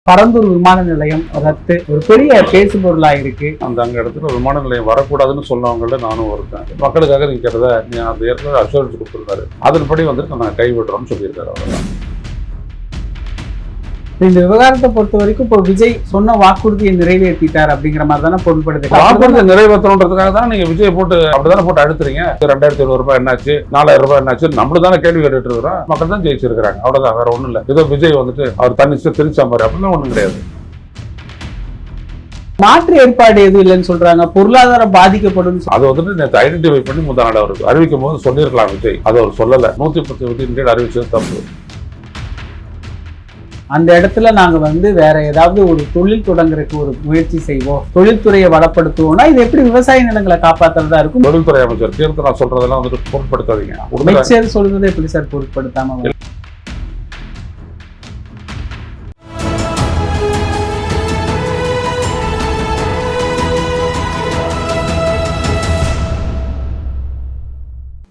பரந்தூர் விமான நிலையம் ரத்து ஒரு பெரிய பேசு பொருளா இருக்கு. அங்க இடத்துல விமான நிலையம் வரக்கூடாதுன்னு சொன்னவங்கள நானும் ஒருத்தன். மக்களுக்காக நீங்க கேட்டதை நீ அந்த ஏற்கனவே அஷூரன்ஸ் கொடுத்துருந்தாரு, அதன்படி வந்துட்டு நாங்கள் கைவிடுறோம்னு சொல்லியிருக்காரு. அவ்வளவுதான். இந்த விவகாரத்தை பொறுத்த வரைக்கும் இப்போ விஜய் சொன்ன வாக்குறுதியை நிறைவேற்றிட்டார் அப்படிங்கிற மாதிரி தானே பொருள்படுது. வாக்குறுதியை நிறைவேற்றணுன்றதுக்காக தான் நீங்க விஜய் போட்டு அப்படிதானே போட்டு அழுத்துறீங்க. 2700 ரூபாய் என்னாச்சு, 4000 ரூபாய் என்னாச்சு, நம்மளும் தானே கேள்வி கேட்டுட்டு இருக்கிறோம். மக்கள் தான் ஜெயிச்சிருக்கிறாங்க, அவ்வளவுதான், வேற ஒண்ணும் இல்லை. ஏதோ விஜய் வந்துட்டு அவர் தன்னிச்சு திரிச்சா மாதிரி அப்படிலாம் ஒண்ணும் கிடையாது. மாற்று ஏற்பாடு எதுவும் இல்லைன்னு சொல்றாங்க, பொருளாதாரம் பாதிக்கப்படும். அது வந்துட்டு நேற்று ஐடென்டிஃபை பண்ணி முந்தா நாள் அவருக்கு அறிவிக்கும் போது சொல்லியிருக்கலாம் விஜய். அது அவர் சொல்லல. 110 அறிவிச்சது தப்பு. அந்த இடத்துல நாங்க வேற ஏதாவது ஒரு தொழில் தொடங்குறதுக்கு ஒரு முயற்சி செய்வோம், தொழில்துறையை வளப்படுத்துவோம்னா இது எப்படி விவசாய நிலங்களை காப்பாத்துறதா இருக்கும்? தொழில்துறை அமைச்சர் கீர்த்தனா சொல்றதெல்லாம் வந்துட்டு பொருட்படுத்தாதீங்க. அமைச்சர் சொல்றதை எப்படி சார் பொருட்படுத்தாம?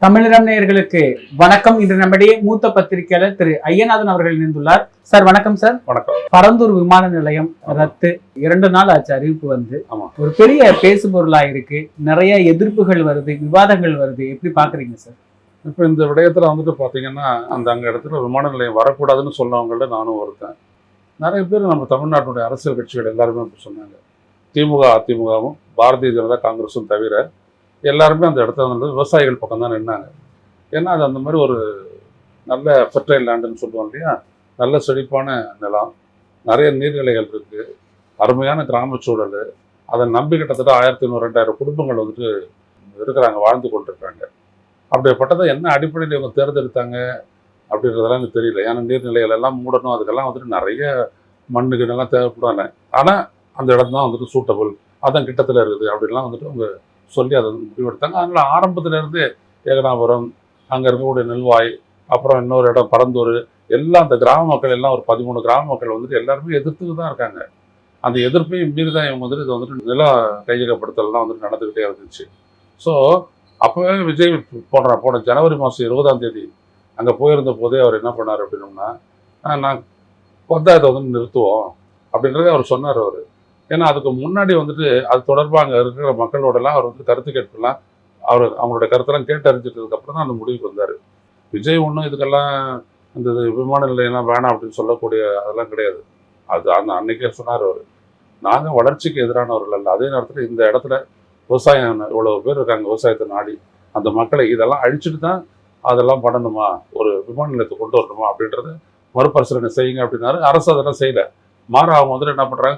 தமிழகம் நேயர்களுக்கு வணக்கம். இன்று நம்முடைய மூத்த பத்திரிகையாளர் திரு ஐயநாதன் அவர்கள் இணைந்துள்ளார். சார் வணக்கம். சார் வணக்கம். பரந்தூர் விமான நிலையம் ரத்து 2 நாள் ஆச்சு அறிவிப்பு ஒரு பெரிய பேசு பொருளா இருக்கு. நிறைய எதிர்ப்புகள் வருது, விவாதங்கள் வருது. எப்படி பாக்குறீங்க சார்? இப்போ இந்த விடயத்துல வந்துட்டு பாத்தீங்கன்னா அங்க இடத்துல விமான நிலையம் வரக்கூடாதுன்னு சொன்னவங்கள நானும் ஒருத்தன். நிறைய பேர் நம்ம தமிழ்நாட்டுடைய அரசியல் கட்சிகள் எல்லாருமே சொன்னாங்க. திமுக அதிமுகவும் பாரதிய ஜனதா காங்கிரஸும் தவிர எல்லாருமே அந்த இடத்துல வந்து விவசாயிகள் பக்கம் தான் நின்னாங்க. ஏன்னா அது அந்த மாதிரி ஒரு நல்ல ஃபெர்டைல் லேண்டுன்னு சொல்லுவோம் இல்லையா, நல்ல செழிப்பான நிலம், நிறைய நீர்நிலைகள் இருக்குது, அருமையான கிராம சூழல். அதை நம்பி கிட்டத்தட்ட 1500-2000 குடும்பங்கள் வந்துட்டு இருக்கிறாங்க, வாழ்ந்து கொண்டிருக்காங்க. அப்படிப்பட்டதை என்ன அடிப்படையில் இவங்க தேர்ந்தெடுத்தாங்க அப்படின்றதெல்லாம் எனக்கு தெரியல. ஏன்னா நீர்நிலைகள் எல்லாம் மூடணும், அதுக்கெல்லாம் வந்துட்டு நிறைய மண்ணுக்குன்னெல்லாம் தேவைப்படாது. ஆனால் அந்த இடம் தான் வந்துட்டு சூட்டபுள், அதான் கிட்டத்தில் இருக்குது அப்படின்லாம் வந்துட்டு அவங்க சொல்லி அதை முடிவெடுத்தாங்க. அதனால் ஆரம்பத்திலேருந்து ஏகனாபுரம், அங்கே இருக்கக்கூடிய நெல்வாய், அப்புறம் இன்னொரு இடம் பரந்தூர், எல்லாம் அந்த கிராம மக்கள் எல்லாம் ஒரு 13 கிராம மக்கள் வந்துட்டு எல்லாருமே எதிர்த்துட்டு தான் இருக்காங்க. அந்த எதிர்ப்பையும் மீறி தான் இவங்க வந்துட்டு இது வந்துட்டு நில கையகப்படுத்தலாம் வந்துட்டு நடந்துக்கிட்டே இருந்துச்சு. ஸோ அப்போவே விஜய் போன ஜனவரி மாதம் 20ஆம் தேதி அங்கே போயிருந்த போதே அவர் என்ன பண்ணார் அப்படின்னோம்னா, நான் பஞ்சாயத்தை வந்து நிறுத்துவோம் அப்படின்றத அவர் சொன்னார். அவர் ஏன்னா அதுக்கு முன்னாடி வந்துட்டு அது தொடர்பாக அங்கே இருக்கிற மக்களோடலாம் அவர் வந்து கருத்து கேட்கலாம், அவங்களோட கருத்தெல்லாம் கேட்டு அறிஞ்சிட்டதுக்கு அப்புறம் தான் அந்த முடிவுக்கு வந்தார். விஜய் ஒன்றும் இதுக்கெல்லாம் இந்த விமான நிலையம்லாம் வேணாம் அப்படின்னு சொல்லக்கூடிய அதெல்லாம் கிடையாது. அது அன்னைக்கே சொன்னார் அவர், நாங்கள் வளர்ச்சிக்கு எதிரானவர்கள் அல்ல. அதே நேரத்தில் இந்த இடத்துல விவசாயம் இவ்வளோ பேர் இருக்காங்க, விவசாயத்தை நாடி அந்த மக்களை இதெல்லாம் அழிச்சுட்டு தான் அதெல்லாம் பண்ணணுமா, ஒரு விமான நிலையத்தை கொண்டு வரணுமா அப்படின்றத மறுபரிசீலனை செய்யுங்க அப்படின்னாரு. அரசு அதெல்லாம் செய்யலை. மாற அவங்க வந்துட்டு என்ன பண்ணுறாங்க,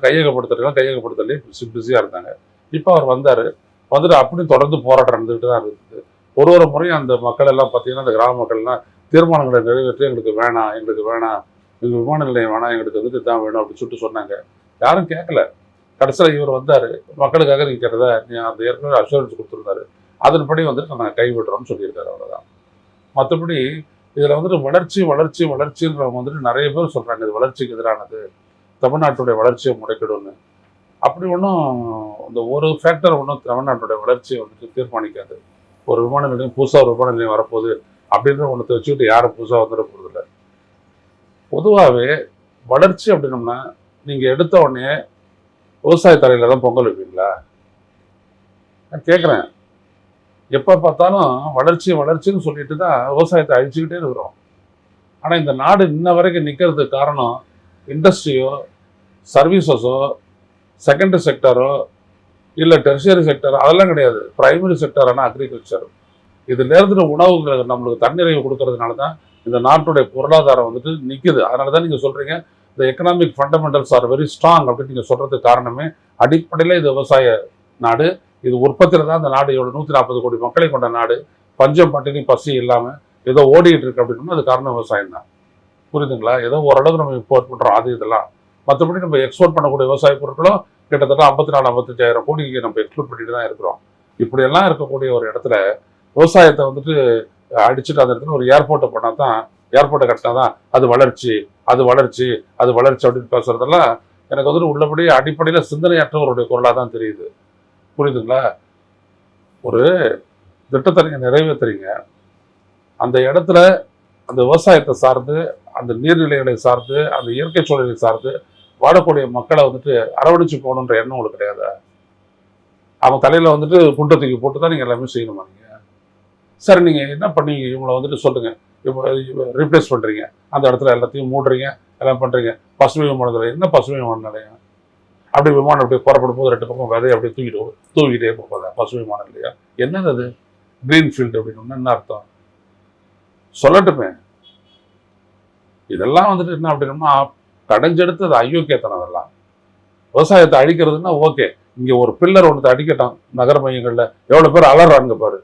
கையகப்படுத்தலே பிஸியாக இருந்தாங்க. இப்போ அவர் வந்துட்டு அப்படியும் தொடர்ந்து போராட்டம் நடந்துகிட்டு தான் இருக்குது. ஒரு முறையும் அந்த மக்கள் எல்லாம் பார்த்தீங்கன்னா, அந்த கிராம மக்கள்லாம் தீர்மானங்களை நிறைவேற்றி எங்களுக்கு வேணாம், எங்கள் விமான நிலையம் வேணாம், எங்களுக்கு வந்துட்டு தான் வேணும் அப்படின்னு சொல்லிட்டு சொன்னாங்க. யாரும் கேட்கல. கடைசியில் இவர் வந்தார், மக்களுக்காக நீங்கள் கேட்டதை நீ அந்த ஏற்கனவே அஷூரன்ஸ் கொடுத்துருந்தாரு, அதன்படி வந்துட்டு நாங்கள் கைவிடுறோம்னு சொல்லியிருக்காரு. அவ்வளோதான். மற்றபடி இதில் வந்துட்டு வளர்ச்சின்றவங்க வந்துட்டு நிறைய பேர் சொல்கிறாங்க இது வளர்ச்சிக்கு எதிரானது, தமிழ்நாட்டுடைய வளர்ச்சியை முடக்கிடும்னு. அப்படி ஒன்றும் இந்த ஒரு ஃபேக்டர் ஒன்றும் தமிழ்நாட்டுடைய வளர்ச்சியை வந்துட்டு தீர்மானிக்காது. ஒரு விமான நிலையம் புதுசாக ஒரு விமான நிலையம் வரப்போகுது அப்படின்ற ஒன்றத்தை வச்சுக்கிட்டு யாரும் புதுசாக வந்துட போகிறதில்ல. பொதுவாகவே வளர்ச்சி அப்படின்னோம்னா நீங்கள் எடுத்த உடனே விவசாயத்தறையில் தான் பொங்கல் வைப்பீங்களா? நான் கேட்குறேன். எப்போ பார்த்தாலும் வளர்ச்சின்னு சொல்லிட்டு தான் விவசாயத்தை அழிச்சுக்கிட்டே இருக்கிறோம். ஆனால் இந்த நாடு இன்ன வரைக்கும் நிற்கிறதுக்கு காரணம் இண்டஸ்ட்ரியோ, சர்வீசஸோ, செகண்டரி செக்டரோ, இல்லை டெர்ஷியரி செக்டரோ அதெல்லாம் கிடையாது. பிரைமரி செக்டரான அக்ரிகல்ச்சர். இதுலேருந்து உணவுகள் நம்மளுக்கு தன்னிறைவு கொடுக்கறதுனால தான் இந்த நாட்டுடைய பொருளாதாரம் வந்துட்டு நிற்குது. அதனால தான் நீங்கள் சொல்கிறீங்க இந்த economic fundamentals are very strong அப்படின்னு நீங்கள் சொல்கிறதுக்கு காரணமே அடிப்படையில் இது விவசாய நாடு. இது உற்பத்தியில் தான் இந்த நாடு எவ்வளோ 140 கோடி மக்களை கொண்ட நாடு, பஞ்சம் பட்டினி பசி இல்லாமல் ஏதோ ஓடிட்டு இருக்கு அப்படின்னா அது காரணம் விவசாயம் தான். புரியுதுங்களா? ஏதோ ஓரளவுக்கு நம்ம இம்போர்ட் பண்ணுறோம், அது இதெல்லாம். மற்றபடி நம்ம எக்ஸ்போர்ட் பண்ணக்கூடிய விவசாய பொருட்களும் கிட்டத்தட்ட 54-55 கோடிக்கு நம்ம எக்ஸ்போர்ட் பண்ணிட்டு தான் இருக்கிறோம். இப்படியெல்லாம் இருக்கக்கூடிய ஒரு இடத்துல விவசாயத்தை வந்துட்டு அடிச்சுட்டு அந்த இடத்துல ஒரு ஏர்போர்ட்டை பண்ணால் தான், ஏர்போர்ட்டை கட்டினா தான் அது வளர்ச்சி அப்படின்னு பேசுறதெல்லாம் எனக்கு வந்துட்டு உள்ளபடி அடிப்படையில் சிந்தனையற்றவருடைய குரலாக தான் தெரியுது. புரியுதுங்களா? ஒரு திட்டத்தை நீங்கள் நிறைவேற்றுறீங்க, அந்த இடத்துல அந்த விவசாயத்தை சார்ந்து, அந்த நீர்நிலைகளை சார்ந்து, அந்த இயற்கை சூழலை சார்ந்து வாழக்கூடிய மக்களை வந்துட்டு அரவணைச்சு போகணுன்ற எண்ணம் உங்களுக்கு கிடையாது. அவங்க தலையில வந்துட்டு குண்டை தூக்கி போட்டு தான் நீங்க எல்லாமே செய்யணுமா நீங்க? சரி, நீங்க என்ன பண்ணி இவங்களை வந்துட்டு சொல்லுங்க, இப்போ ரீப்ளேஸ் பண்றீங்க, அந்த இடத்துல எல்லாத்தையும் மூடுறீங்க, எல்லாம் பண்றீங்க. பசுமை விமான நிலையம் என்ன பசுமை விமான நிலையம்? அப்படி விமானம் அப்படியே புறப்படும் போது 2 பக்கம் விதையை அப்படியே தூக்கிட்டே போகாத பசுமை விமான நிலையம்? என்னது அது கிரீன் ஃபீல்டு அப்படின்னு என்ன அர்த்தம் சொல்லட்டுமே? இதெல்லாம் வந்துட்டு என்ன அப்படின்னா கடைஞ்செடுத்து அது அயோக்கியத்தனம். அதெல்லாம் விவசாயத்தை அழிக்கிறதுன்னா ஓகே, இங்க ஒரு பில்லர் ஒன்று அடிக்கட்டும். நகர மையங்கள்ல எவ்வளவு பேர் அலறாங்க பாரு.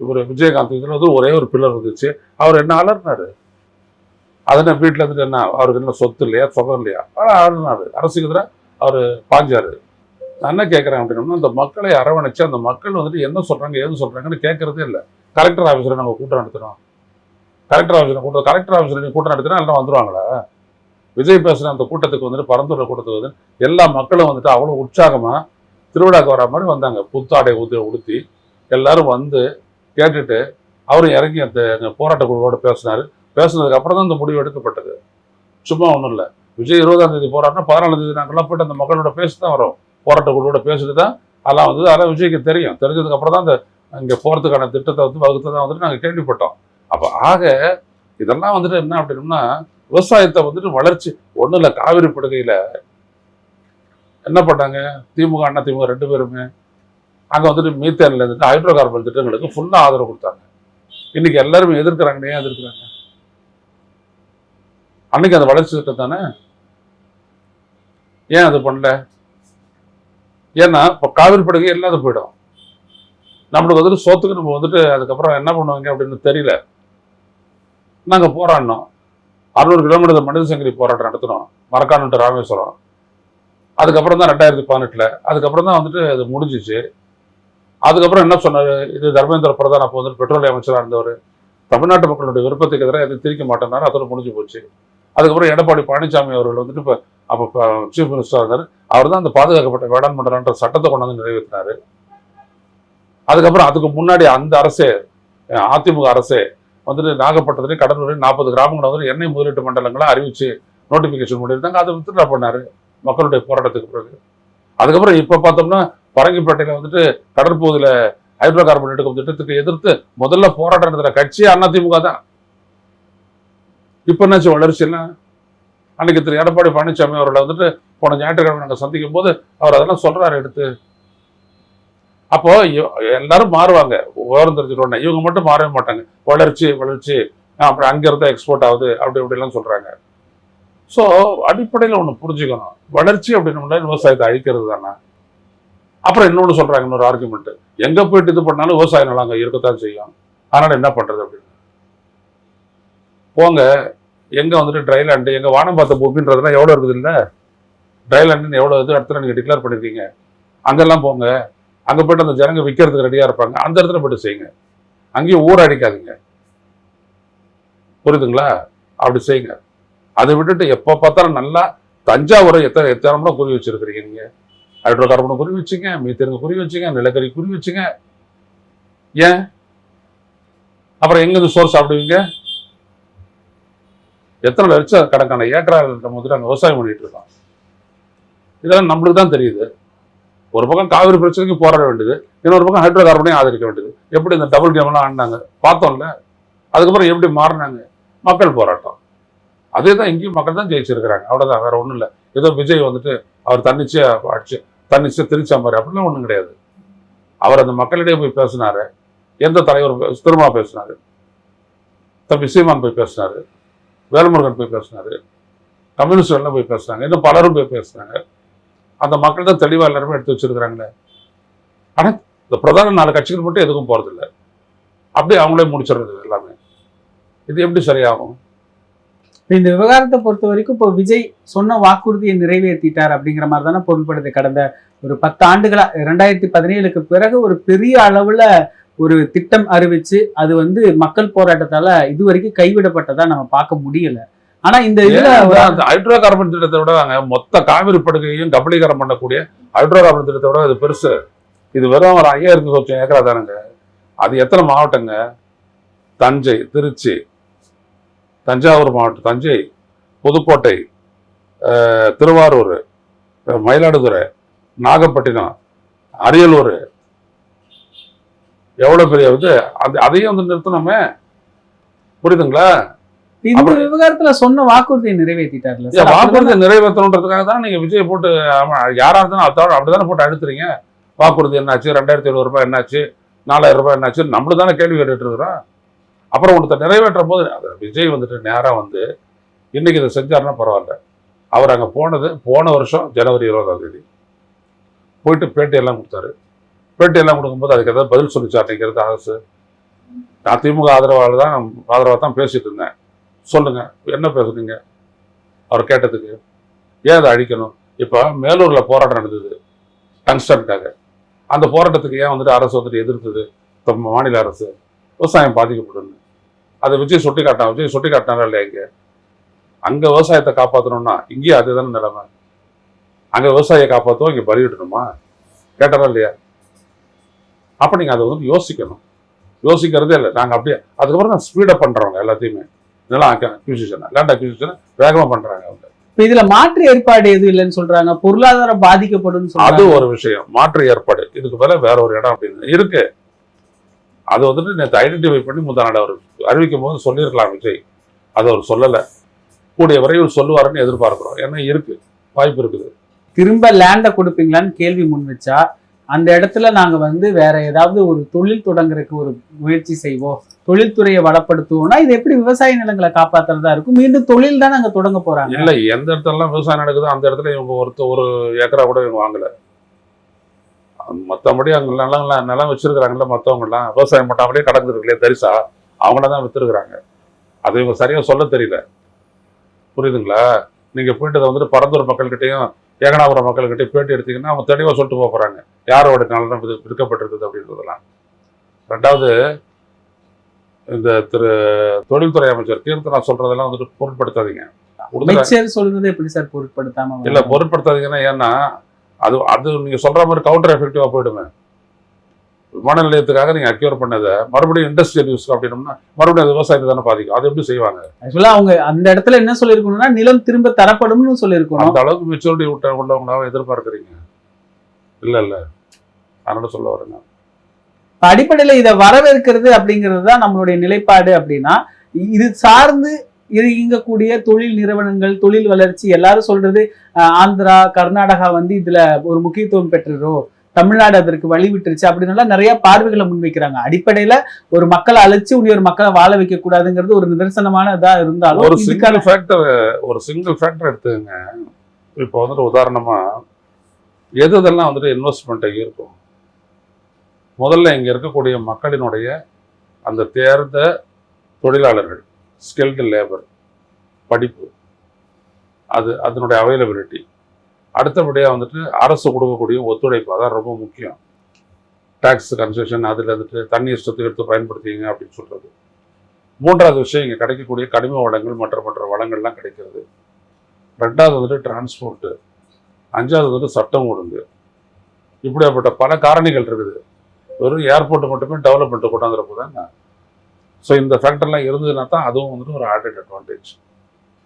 இவர் விஜயகாந்த் இதுல வந்து ஒரே ஒரு பில்லர் இருந்துச்சு, அவர் என்ன அலர்னாரு? அதனை வீட்டுல இருந்துட்டு என்ன அவருக்கு என்ன சொத்து இல்லையா, சொகம் இல்லையா? அலர்னாரு. அரசுக்கு எதிராக அவரு பாஞ்சாரு. நான் என்ன கேட்கறேன் அப்படின்னா, அந்த மக்களை அரவணைச்சு அந்த மக்கள் வந்துட்டு என்ன சொல்றாங்க ஏது சொல்றாங்கன்னு கேட்கறதே இல்லை. கலெக்டர் ஆஃபீஸில் நாங்கள் கூட்டம் நடத்துறோம், கலெக்டர் ஆஃபீஸில் நீங்க கூட்டம் நடத்தினா எல்லாம் வந்துருவாங்களா? விஜய் பேசுற அந்த கூட்டத்துக்கு வந்துட்டு பரந்துள்ள கூட்டத்துக்கு வந்து எல்லா மக்களும் வந்துட்டு அவ்வளோ உற்சாகமா திருவிழாக்கு வர மாதிரி வந்தாங்க. புத்தாடை உடுத்தி எல்லாரும் வந்து கேட்டுட்டு அவரும் இறங்கி அந்த போராட்ட குழுவோட பேசுனதுக்கு அப்புறம் தான் இந்த முடிவு எடுக்கப்பட்டது. சும்மா ஒன்றும் இல்லை. விஜய் 20ஆம் தேதி போராட்டம் 14ஆம் தேதி நாங்கள்லாம் போயிட்டு அந்த மக்களோட பேசி தான் வரோம். போராட்ட குழுவோட பேசிட்டு தான் அதெல்லாம் வந்து அதெல்லாம் விஜய்க்கு தெரியும். தெரிஞ்சதுக்கு அப்புறம் தான் அந்த இங்கே போகிறதுக்கான திட்டத்தை வந்து வகுத்ததான் வந்துட்டு நாங்கள் கேள்விப்பட்டோம். அப்போ ஆக இதெல்லாம் வந்துட்டு என்ன அப்படின்னா விவசாயத்தை வந்துட்டு வளர்ச்சி ஒன்றும் இல்லை. காவிரி படுகையில் என்ன பண்ணாங்க திமுக அண்ணா திமுக 2 பேருமே அங்கே வந்துட்டு மீத்தேன்ல இருந்துட்டு ஹைட்ரோ கார்பன் திட்டங்களுக்கு ஃபுல்லாக ஆதரவு கொடுத்தாங்க. இன்னைக்கு எல்லாருமே எதிர்க்கிறாங்க. ஏன் எதிர்க்கிறாங்க? அன்னைக்கு அந்த வளர்ச்சி திட்டம் தானே, ஏன் அது பண்ணல? ஏன்னா இப்போ காவிரி படுகை இல்லாத போயிடும். நம்மளுக்கு வந்துட்டு சோத்துக்கு நம்ம வந்துட்டு அதுக்கப்புறம் என்ன பண்ணுவாங்க அப்படின்னு தெரியல. நாங்கள் போராடினோம். 600 கிலோமீட்டர் மனித சங்கிலி போராட்டம் நடத்தினோம், மரக்காணம் டு ராமேஸ்வரம். அதுக்கப்புறம் தான் 2018 அதுக்கப்புறம் தான் வந்துட்டு அது முடிஞ்சிச்சு. அதுக்கப்புறம் என்ன சொன்னார், இது தர்மேந்திர பிரதான் அப்போ வந்துட்டு பெட்ரோலிய அமைச்சராக இருந்தவர், தமிழ்நாட்டு மக்களுடைய விருப்பத்துக்கு எதிராக எதுவும் திரிக்க மாட்டேன்னாரு. அதோட முடிஞ்சு போச்சு. அதுக்கப்புறம் எடப்பாடி பழனிசாமி அவர்கள் வந்துட்டு இப்போ அப்போ சீஃப் மினிஸ்டராக இருந்தார். அவர் தான் அந்த பாதுகாக்கப்பட்ட வேளாண் மண்டலன்ற சட்டத்தை கொண்டாந்து நிறைவேற்றினார். அதுக்கப்புறம் அதுக்கு முன்னாடி அந்த அரசே அதிமுக அரசே வந்துட்டு நாகப்பட்டினத்துலேயும் கடலூர்லையும் 40 கிராமங்களை வந்து எண்ணெய் முதலீட்டு மண்டலங்களாக அறிவிச்சு நோட்டிஃபிகேஷன் பண்ணியிருந்தாங்க. அதை வித்ட்ரா பண்ணார் மக்களுடைய போராட்டத்துக்கு பிறகு. அதுக்கப்புறம் இப்போ பார்த்தோம்னா பரங்கிப்பேட்டையில் வந்துட்டு கடற்பகுதியில் ஹைட்ரோ கார்பன் எடுக்கும் திட்டத்துக்கு எதிர்த்து முதல்ல போராட்டம் நடத்துகிற கட்சி அதிமுக தான். இப்போ என்னாச்சு வளர்ச்சி எல்லாம்? அன்னைக்கு திரு எடப்பாடி பழனிசாமி அவர்களை வந்துட்டு போன ஞாயிற்றுக்கிழமை நாங்கள் சந்திக்கும் போது அவர் அதெல்லாம் சொல்றாரு எடுத்து. அப்போ எல்லாரும் மாறுவாங்க, விவரம் தெரிஞ்சுக்கணும். இவங்க மட்டும் மாறவே மாட்டாங்க. வளர்ச்சி வளர்ச்சி அப்புறம் அங்கிருந்தா எக்ஸ்போர்ட் ஆகுது அப்படி இப்படிலாம் சொல்றாங்க. ஸோ அடிப்படையில் ஒன்று புரிஞ்சுக்கணும், வளர்ச்சி அப்படின்னு விவசாயத்தை அழிக்கிறது தானே. அப்புறம் இன்னொன்று சொல்றாங்க, இன்னொரு ஆர்குமெண்ட், எங்க போயிட்டு இது பண்ணாலும் விவசாய நிலம் அங்கே இருக்கத்தான் செய்யும், அதனால என்ன பண்றது அப்படின்னு. போங்க, எங்க வந்துட்டு ட்ரைலேண்டு, எங்க வானம் பார்த்த பூமின்றதுலாம் எவ்வளோ இருக்குது இல்லை, ட்ரைலேண்டுன்னு எவ்வளோ இது இடத்துல நீங்க டிக்ளேர் பண்ணிருக்கீங்க, அங்கெல்லாம் போங்க. அங்க போயிட்டு அந்த ஜனங்க விற்கிறதுக்கு ரெடியா இருப்பாங்க, அந்த இடத்துல போயிட்டு செய்யுங்க. அங்கேயும் ஊர் அடிக்காதீங்க, புரியுதுங்களா? அப்படி செய்யுங்க. அதை விட்டுட்டு எப்போ பார்த்தாலும் நல்லா தஞ்சாவூரை எத்தனை குறி வச்சிருக்கிறீங்க நீங்க. ஹைட்ரோ கார்பனை குறி வச்சுங்க, மீத்தேனுக்கு குறி வச்சுங்க, நிலக்கரி குறி வச்சுங்க. ஏன் அப்புறம் எங்க இருந்து சோர்ஸ் சாப்பிடுவீங்க? எத்தனை லட்சம் கணக்கான ஏக்கரால் நம்ம வந்துட்டு அங்கே விவசாயம் பண்ணிட்டு இருக்கோம். இதெல்லாம் நம்மளுக்கு தான் தெரியுது. ஒரு பக்கம் காவிரி பிரச்சனைக்கு போராட வேண்டியது, இன்னொரு பக்கம் ஹைட்ரோ கார்பனையும் ஆதரிக்க வேண்டியது. எப்படி இந்த டபுள் கேம் எல்லாம் ஆடினாங்க பார்த்தோம்ல. அதுக்கப்புறம் எப்படி மாறினாங்க? மக்கள் போராட்டம். அதே தான் இங்கேயும் மக்கள் தான் ஜெயிச்சிருக்கிறாங்க, அவ்வளோதான், வேற ஒன்றும் இல்லை. ஏதோ விஜய் வந்துட்டு அவர் தன்னிச்சையா திரிச்சா மாதிரி அப்படிலாம் ஒன்றும் கிடையாது. அவர் அந்த மக்களிடையே போய் பேசினாரு, எந்த தலைவர் திரும்ப பேசினாரு, தம்பி சீமான் போய் பேசினாரு, வேல்முருகன் போய் பேசினாரு, கம்யூனிஸ்ட் எல்லாம் போய் பேசுறாங்க, இன்னும் பலரும் போய் பேசுறாங்க. அந்த மக்கள் தான் தெளிவாக எல்லாருமே எடுத்து வச்சிருக்கிறாங்களே. ஆனால் இந்த பிரதான 4 கட்சிகள் மட்டும் எதுக்கும் போறதில்லை, அப்படியே அவங்களே முடிச்சிடுறது எல்லாமே. இது எப்படி சரியாகும்? இந்த விவகாரத்தை பொறுத்த வரைக்கும் இப்போ விஜய் சொன்ன வாக்குறுதியை நிறைவேற்றிட்டார் அப்படிங்கிற மாதிரி தானே பொருள்படுது. கடந்த ஒரு 10 ஆண்டுகளா 2017க்கு பிறகு ஒரு பெரிய அளவுல ஒரு திட்டம் அறிவிச்சு அது வந்து மக்கள் போராட்டத்தால இதுவரைக்கும் கைவிடப்பட்டதா நம்ம பார்க்க முடியல. ஆனா இந்த இதுல ஹைட்ரோ கார்பன் திட்டத்தை விட மொத்த காவிரி படுகையும் கபலீகரம் பண்ணக்கூடிய ஹைட்ரோ கார்பன் திட்டத்தை விட இது பெருசு. இது வெறும் ஒரு 5000 ஏக்கரா தானுங்க. அது எத்தனை மாவட்டங்க? தஞ்சை, திருச்சி, தஞ்சாவூர் மாவட்டம், தஞ்சை, புதுக்கோட்டை, திருவாரூர், மயிலாடுதுறை, நாகப்பட்டினம், அரியலூர், எவ்வளவு பெரிய அதையும் வந்து நிறுத்தணுமே. புரியுதுங்களா? இந்த விவகாரத்துல சொன்ன வாக்குறுதியை நிறைவேற்றிட்டார்ல. வாக்குறுதியை நிறைவேற்றணுன்றதுக்காக தான் நீங்க விஜய் போட்டு யாரா இருந்தாலும் அப்படிதானே போட்டு அழுத்துறீங்க. வாக்குறுதி என்னாச்சு, 2700 ரூபாய் என்னாச்சு, 4000 ரூபாய் என்னாச்சு, நம்மளு தானே கேள்வி கேட்டுட்டு இருக்கிறோம். அப்புறம் ஒருத்தர் நிறைவேற்ற போது விஜய் வந்துட்டு நேரா வந்து இன்னைக்கு இதை செஞ்சாருன்னா பரவாயில்ல. அவர் அங்க போனது போன வருஷம் ஜனவரி 20ஆம் தேதி போயிட்டு பேட்டியெல்லாம் கொடுத்தாரு. பேட்டியெல்லாம் கொடுக்கும்போது அதுக்கு ஏதாவது பதில் சொல்லிச்சார் நினைக்கிறது அரசு? நான் திமுக ஆதரவாக தான் பேசிட்டு இருந்தேன். சொல்லுங்க, என்ன பேசுறீங்க அவர் கேட்டதுக்கு? ஏன் அதை அழிக்கணும்? இப்போ மேலூர்ல போராட்டம் நடந்தது டங்ஸ்டனுக்காக. அந்த போராட்டத்துக்கு ஏன் வந்துட்டு அரசு வந்துட்டு எதிர்த்தது? இப்போ மாநில அரசு விவசாயம் பாதிக்கப்படும் அதை விஜய் சுட்டி காட்டினாரா இல்லையா? இங்கே அங்க விவசாயத்தை காப்பாற்றணும்னா இங்கேயும் அதுதானே நிலைமை. அங்க விவசாயியை காப்பாற்றவும் இங்க பலியிடணுமா? கேட்டாரா இல்லையா? அப்ப நீங்க அதை வந்து யோசிக்கணும். யோசிக்கிறதே இல்லை. நாங்க அப்படியே அதுக்கப்புறம் தான் ஸ்பீடப் பண்றவங்க எல்லாத்தையுமே. நிலம் அக்யூசிஷன், லேண்ட் அக்யூசிஷன் வேகமா பண்றாங்க அவங்க. இப்ப இதுல மாற்று ஏற்பாடு எதுவும் இல்லைன்னு சொல்றாங்க, பொருளாதாரம் பாதிக்கப்படும். அது ஒரு விஷயம். மாற்று ஏற்பாடு இதுக்கு மேல வேற ஒரு இடம் அப்படின்னு இருக்கு. அது வந்துட்டு நேற்று ஐடென்டிஃபை பண்ணி முந்தாநாடு அவர் அறிவிக்கும் போது சொல்லியிருக்கலாம் விஜய். அது அவர் சொல்லலை. கூடிய விரைவில் சொல்லுவாருன்னு எதிர்பார்க்கிறோம். ஏன்னா இருக்கு, வாய்ப்பு இருக்குது. திரும்ப லேண்டை கொடுப்பீங்களான்னு கேள்வி முன் வச்சா அந்த இடத்துல நாங்க வந்து வேற ஏதாவது ஒரு தொழில் தொடங்குறதுக்கு ஒரு முயற்சி செய்வோம், தொழில்துறையை வளப்படுத்துவோம்னா இது எப்படி விவசாய நிலங்களை காப்பாத்துறதா இருக்கும்? மீண்டும் தொழில் தான் நாங்க தொடங்க போறாங்க. இல்ல, எந்த இடத்துல விவசாயம் நடக்குதோ அந்த இடத்துல இவங்க ஒரு ஏக்கரா கூட இவங்க வாங்கல. மற்றபடி அங்க நிலம் வச்சிருக்கிறாங்கல்ல மற்றவங்க எல்லாம் விவசாயம் பண்ணாமலே கடந்துருக்குல்லையே தரிசா, அவங்கள தான் வித்துருக்குறாங்க. அது இவங்க சரியா சொல்ல தெரியல. புரியுதுங்களா? நீங்க போயிட்டு வந்துட்டு பரந்தூர் மக்கள்கிட்டையும் ஏகனாபுரம் மக்கள்கிட்டையும் பேட்டி எடுத்தீங்கன்னா அவங்க தெளிவா சொல்லிட்டு போறாங்க யாரோட நலன் விற்கப்பட்டிருக்குது அப்படின்றதெல்லாம். ரெண்டாவது, இந்த தொழில்துறை அமைச்சர் கீர்த்தனா சொல்றதெல்லாம் வந்துட்டு பொருட்படுத்தாதீங்க. சொல்றது எப்படி சார் பொருட்படுத்தாம? இல்ல, பொருட்படுத்தாதீங்கன்னா ஏன்னா அது நீங்க சொல்ற மாதிரி கவுண்டர் எஃபெக்டிவா போயிடுமே. விமான நிலையத்துக்காக நீங்க அக்யூர் பண்ணதை மறுபடியும் இண்டஸ்ட்ரியல் யூஸ் அப்படின்னோம்னா மறுபடியும் அது விவசாயத்தை தானே பாதிக்கும். அது எப்படி செய்வாங்க? ஆக்சுவலா அவங்க அந்த இடத்துல என்ன சொல்லிருக்கணும்னா நிலம் திரும்ப தரப்படும்னு சொல்லிருக்கணும். அந்த அளவுக்கு மெச்சூரிட்டி உள்ளவங்களாவே எதிர்பார்க்கறீங்க. இல்ல அதனால சொல்ல வரேங்க. அடிப்படையில இதை வரவேற்கிறது அப்படிங்கிறது தான் நம்மளுடைய நிலைப்பாடு. அப்படின்னா இது சார்ந்து இயங்கக்கூடிய தொழில் நிறுவனங்கள், தொழில் வளர்ச்சி எல்லாரும் சொல்றது ஆந்திரா, கர்நாடகா வந்து இதுல ஒரு முக்கியத்துவம் பெற்றோ, தமிழ்நாடு அதற்கு வழி விட்டுருச்சு அப்படின்னு நிறைய பார்வைகளை முன்வைக்கிறாங்க. அடிப்படையில ஒரு மக்களை அழைச்சு ஒரு மக்களை வாழ வைக்க கூடாதுங்கிறது ஒரு நிதர்சனமான இதா இருந்தாலும் ஒரு சிங்கிள் ஃபேக்டர் எடுத்துங்க. இப்போ வந்துட்டு உதாரணமா எதெல்லாம் வந்துட்டு இன்வெஸ்ட்மெண்ட் இருக்கும். முதல்ல இங்க இருக்கக்கூடிய மக்களினுடைய அந்த தேர்ந்த தொழிலாளர்கள், ஸ்கில்டு லேபர், படிப்பு, அதனுடைய அவைலபிலிட்டி. அடுத்தபடியாக வந்துட்டு அரசு கொடுக்கக்கூடிய ஒத்துழைப்பு, அதான் ரொம்ப முக்கியம். டேக்ஸ் கன்செஷன், அதில் வந்துட்டு தண்ணி இஷ்டத்துக்கு எடுத்து பயன்படுத்திங்க அப்படின்னு சொல்றது. மூன்றாவது விஷயம், இங்கே கிடைக்கக்கூடிய கனிம வளங்கள் மற்ற வளங்கள்லாம் கிடைக்கிறது. ரெண்டாவது வந்துட்டு டிரான்ஸ்போர்ட்டு. அஞ்சாவது வந்துட்டு சட்டம் ஒழுங்கு. இப்படியாப்பட்ட பல காரணிகள் இருக்குது. வெறும் ஏர்போர்ட்டு மட்டுமே டெவலப்மெண்ட்டை கொண்டாந்துறப்போ தாங்க. ஸோ இந்த ஃபேக்டர்லாம் இருந்ததுன்னா தான் அதுவும் வந்துட்டு ஒரு ஆடட் அட்வான்டேஜ்.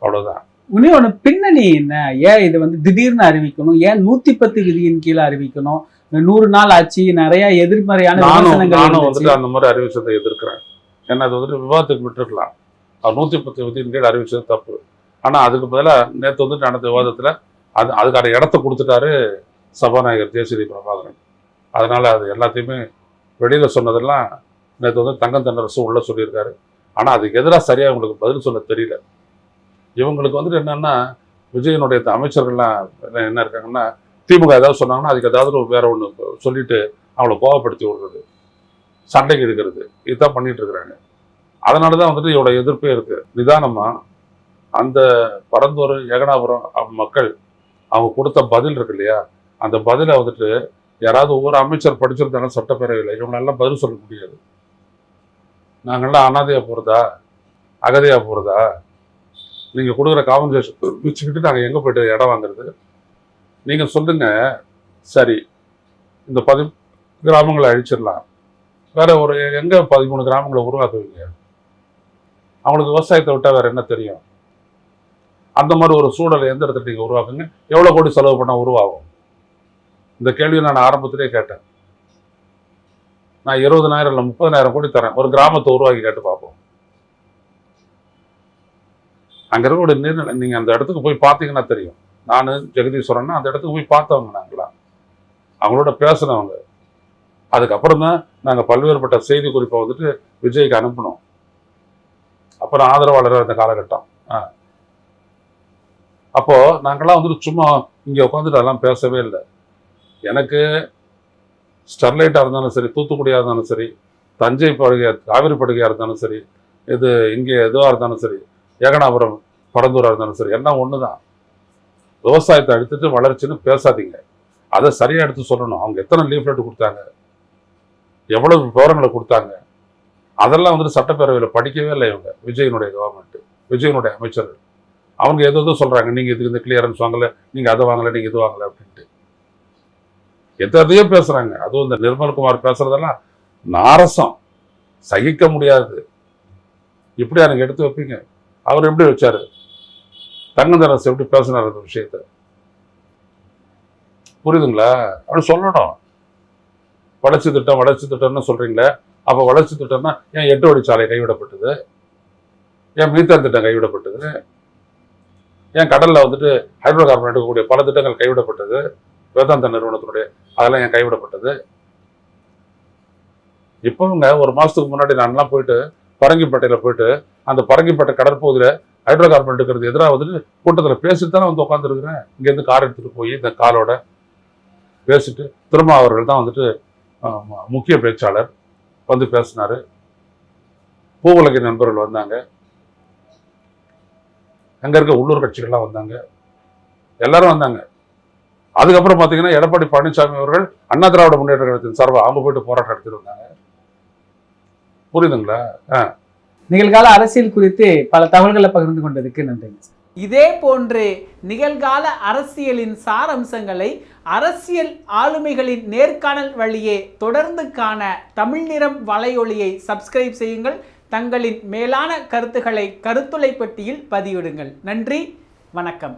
அவ்வளோதான். உன்னையோட பின்னணி என்ன? ஏன் இது வந்து திடீர்னு அறிவிக்கணும்? ஏன் 110 விதியின் கீழே அறிவிக்கணும்? 100 நாள் ஆச்சு, நிறைய எதிர்மறையான நானும் வந்துட்டு அந்த மாதிரி அறிவிச்சதை எதிர்க்கிறேன். ஏன்னா அது வந்துட்டு விவாதத்துக்கு விட்டுருக்கலாம். அவர் 110 விதியின் கீழே அறிவிச்சது தப்பு. ஆனால் அதுக்கு பதிலாக நேற்று வந்துட்டு நடந்த விவாதத்தில் அதுக்கான இடத்த கொடுத்துட்டாரு சபாநாயகர் ஜெயஸ்ரீ பிரபாகரன். அதனால அது எல்லாத்தையுமே வெளியில் சொன்னதெல்லாம் நேற்று வந்து தங்கம் தென்னரசு உள்ள சொல்லியிருக்காரு. ஆனால் அதுக்கு எதிராக சரியாக உங்களுக்கு பதில் சொல்ல தெரியல. இவங்களுக்கு வந்துட்டு என்னன்னா, விஜயனுடைய அமைச்சர்கள்லாம் என்ன இருக்காங்கன்னா, திமுக ஏதாவது சொன்னாங்கன்னா அதுக்கு ஏதாவது வேற ஒன்று சொல்லிட்டு அவங்கள கோவப்படுத்தி விடுறது, சண்டைக்கு எடுக்கிறது, இதுதான் பண்ணிட்டு இருக்கிறாங்க. அதனால தான் வந்துட்டு இவரோட எதிர்ப்பே இருக்கு. நிதானமா அந்த பரந்தூர், ஏகனாபுரம் மக்கள் அவங்க கொடுத்த பதில் இருக்கு இல்லையா, அந்த பதிலை வந்துட்டு யாராவது ஒவ்வொரு அமைச்சர் படிச்சிருந்தாலும் சட்டப்பேரவையில் இவங்களெல்லாம் பதில் சொல்ல முடியாது. நாங்கள்லாம் அனாதையா போகிறதா, அகதியா போகிறதா, நீங்கள் கொடுக்குற காம்பன்சேஷன் வச்சுக்கிட்டு நாங்கள் எங்கே போய்ட்டு இடம் வாங்குறது? நீங்கள் சொல்லுங்க. சரி, இந்த 10 கிராமங்களை அழிச்சிடலாம், வேற ஒரு எங்கே 13 கிராமங்களை உருவாக்குவீங்க? அவங்களுக்கு விவசாயத்தை விட்டால் வேற என்ன தெரியும்? அந்த மாதிரி ஒரு சூழலை எந்த இடத்துல நீங்கள் உருவாக்குங்க, எவ்வளோ கோடி செலவு பண்ணால் உருவாகும்? இந்த கேள்வியை நான் ஆரம்பத்திலே கேட்டேன். நான் 20,000 இல்லை 30,000 கோடி தரேன், ஒரு கிராமத்தை உருவாக்கி கேட்டு பார்ப்போம். அங்கே இருக்கக்கூடிய நீர்நிலை நீங்கள் அந்த இடத்துக்கு போய் பார்த்தீங்கன்னா தெரியும். நான் ஜெகதீஸ்வரன்னா அந்த இடத்துக்கு போய் பார்த்தவங்க நாங்களாம், அவங்களோட பேசினவங்க. அதுக்கப்புறம் தான் நாங்கள் பல்வேறுபட்ட செய்தி குறிப்பை வந்துட்டு விஜய்க்கு அனுப்பினோம். அப்புறம் ஆதரவாளர் அந்த காலகட்டம். அப்போது நாங்கள்லாம் வந்துட்டு சும்மா இங்கே உட்காந்துட்டு அதெல்லாம் பேசவே இல்லை. எனக்கு ஸ்டெர்லைட்டாக இருந்தாலும் சரி, தூத்துக்குடியாக இருந்தாலும் சரி, தஞ்சை படுகை காவிரி படுகையாக இருந்தாலும் சரி, இது இங்கே எதுவாக இருந்தாலும் சரி, ஏகனாபுரம் படந்தூராக இருந்தாலும் சரி, எல்லாம் ஒன்று தான். விவசாயத்தை எடுத்துட்டு வளர்ச்சின்னு பேசாதீங்க, அதை சரியாக எடுத்து சொல்லணும். அவங்க எத்தனை லீஃப்லெட் கொடுத்தாங்க, எவ்வளவு விவரங்களை கொடுத்தாங்க, அதெல்லாம் வந்துட்டு சட்டப்பேரவையில் படிக்கவே இல்லை இவங்க. விஜயனுடைய கவர்மெண்ட், விஜயனுடைய அமைச்சர்கள் அவங்க எதோ சொல்கிறாங்க, நீங்கள் இதுக்கு இந்த கிளியரன்ஸ் வாங்கலை, நீங்கள் அதை வாங்கலை, நீங்கள் இது வாங்கலை அப்படின்ட்டு எதையோ பேசுகிறாங்க. அதுவும் இந்த நிர்மல்குமார் பேசுறதெல்லாம் நாரசம், சகிக்க முடியாது. இப்படி எனக்கு எடுத்து வைப்பீங்க? அவர் எப்படி வச்சாரு? தங்கதரசு எப்படி பேசினார் அந்த விஷயத்த? புரியுதுங்களா? அப்படி சொல்லணும். வளர்ச்சி திட்டம்னு சொல்றீங்களே, அப்போ வளர்ச்சி திட்டம்னா ஏன் 8 வழிச்சாலை கைவிடப்பட்டது? ஏன் மீத்தேன் திட்டம் கைவிடப்பட்டது? ஏன் கடல்ல வந்துட்டு ஹைட்ரோ கார்பன் எடுக்கக்கூடிய பல திட்டங்கள் கைவிடப்பட்டது? வேதாந்தா நிறுவனத்தினுடைய அதெல்லாம் ஏன் கைவிடப்பட்டது? இப்போங்க ஒரு மாசத்துக்கு முன்னாடி நான்லாம் போயிட்டு பரங்கிப்பேட்டையில் போயிட்டு அந்த பரங்கிப்பேட்டை கடற்பகுதியில் ஹைட்ரோ கார்பன் எடுக்கிறது எதிராக வந்துட்டு கூட்டத்தில் பேசிட்டு தானே வந்து உட்காந்துருக்குறேன். இங்கேருந்து கார் எடுத்துகிட்டு போய் இந்த காரோட பேசிட்டு திரும்ப அவர்கள் தான் வந்துட்டு முக்கிய பேச்சாளர் வந்து பேசினார். பூவுலக நண்பர்கள் வந்தாங்க, அங்கே இருக்க உள்ளூர் கட்சிகள்லாம் வந்தாங்க, எல்லாரும் வந்தாங்க. அதுக்கப்புறம் பார்த்தீங்கன்னா எடப்பாடி பழனிசாமி அவர்கள் அண்ணா திராவிட முன்னேற்ற கழகத்தின் சார்பாக அவங்க போயிட்டு போராட்டம் எடுத்துட்டு வந்தாங்க. புரியுதுங்களா? நிகழ்கால அரசியல் குறித்து பல தகவல்களை பகிர்ந்து கொண்டதுக்கு நன்றிங்க. இதே போன்று நிகழ்கால அரசியலின் சாரம்சங்களை அரசியல் ஆளுமைகளின் நேர்காணல் வழியே தொடர்ந்து காண தமிழ் நிறம் வலையொலியை சப்ஸ்கிரைப் செய்யுங்கள். தங்களின் மேலான கருத்துக்களை கருத்துளை பெட்டியில் பதிவிடுங்கள். நன்றி, வணக்கம்.